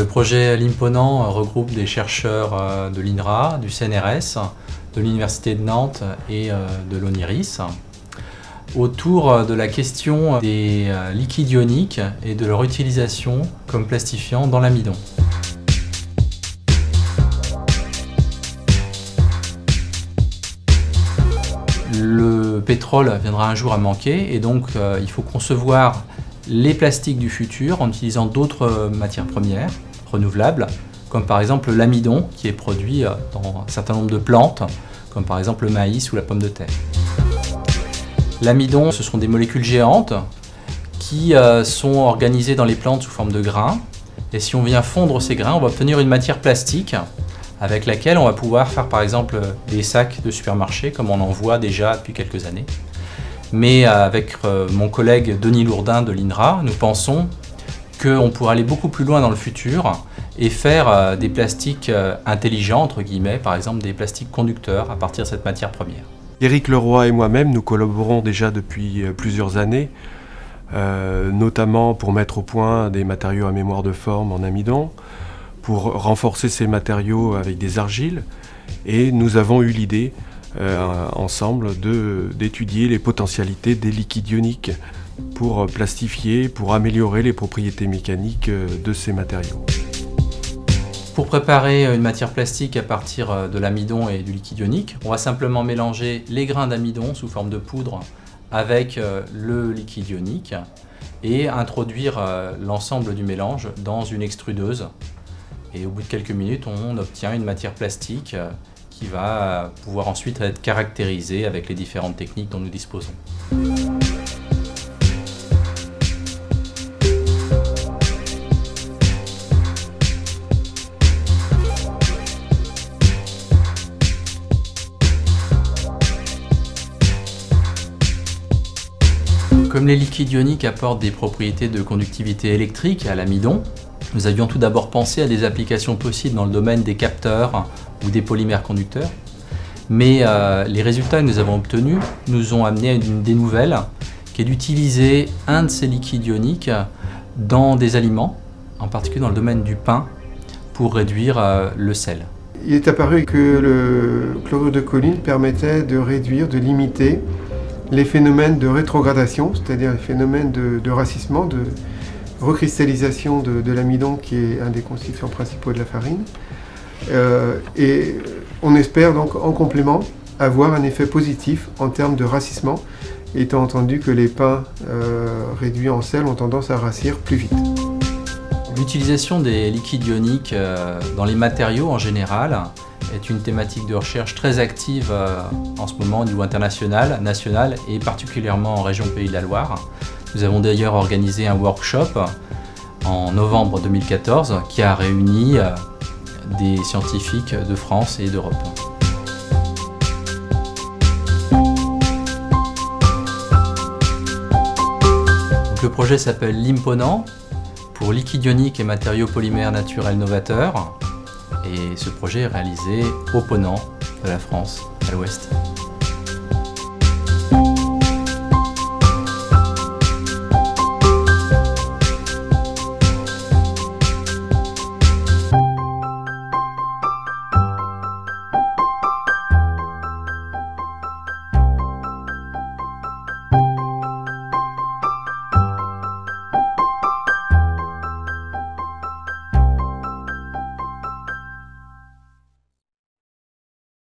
Le projet Limponant regroupe des chercheurs de l'INRA, du CNRS, de l'Université de Nantes et de l'ONIRIS autour de la question des liquides ioniques et de leur utilisation comme plastifiant dans l'amidon. Le pétrole viendra un jour à manquer et donc il faut concevoir les plastiques du futur en utilisant d'autres matières premières renouvelables, comme par exemple l'amidon qui est produit dans un certain nombre de plantes, comme par exemple le maïs ou la pomme de terre. L'amidon, ce sont des molécules géantes qui sont organisées dans les plantes sous forme de grains. Et si on vient fondre ces grains, on va obtenir une matière plastique avec laquelle on va pouvoir faire par exemple des sacs de supermarché, comme on en voit déjà depuis quelques années. Mais avec mon collègue Denis Lourdin de l'INRA, nous pensons qu'on pourra aller beaucoup plus loin dans le futur et faire des plastiques intelligents, entre guillemets, par exemple des plastiques conducteurs à partir de cette matière première. Éric Leroy et moi-même, nous collaborons déjà depuis plusieurs années, notamment pour mettre au point des matériaux à mémoire de forme en amidon, pour renforcer ces matériaux avec des argiles, et nous avons eu l'idée ensemble d'étudier les potentialités des liquides ioniques pour plastifier, pour améliorer les propriétés mécaniques de ces matériaux. Pour préparer une matière plastique à partir de l'amidon et du liquide ionique, on va simplement mélanger les grains d'amidon sous forme de poudre avec le liquide ionique et introduire l'ensemble du mélange dans une extrudeuse. Et au bout de quelques minutes, on obtient une matière plastique qui va pouvoir ensuite être caractérisée avec les différentes techniques dont nous disposons. Comme les liquides ioniques apportent des propriétés de conductivité électrique à l'amidon, nous avions tout d'abord pensé à des applications possibles dans le domaine des capteurs ou des polymères conducteurs. Mais les résultats que nous avons obtenus nous ont amené à une idée nouvelle, qui est d'utiliser un de ces liquides ioniques dans des aliments, en particulier dans le domaine du pain, pour réduire le sel. Il est apparu que le chlorure de choline permettait de réduire, de limiter les phénomènes de rétrogradation, c'est-à-dire les phénomènes de racisement, de recristallisation de l'amidon qui est un des constituants principaux de la farine. Et on espère donc en complément avoir un effet positif en termes de racisement, étant entendu que les pains réduits en sel ont tendance à rassir plus vite. L'utilisation des liquides ioniques dans les matériaux en général est une thématique de recherche très active en ce moment au niveau international, national et particulièrement en région Pays de la Loire. Nous avons d'ailleurs organisé un workshop en novembre 2014 qui a réuni des scientifiques de France et d'Europe. Le projet s'appelle Limponant pour liquide ionique et matériaux polymères naturels novateurs. Et ce projet est réalisé au Ponant de la France, à l'ouest.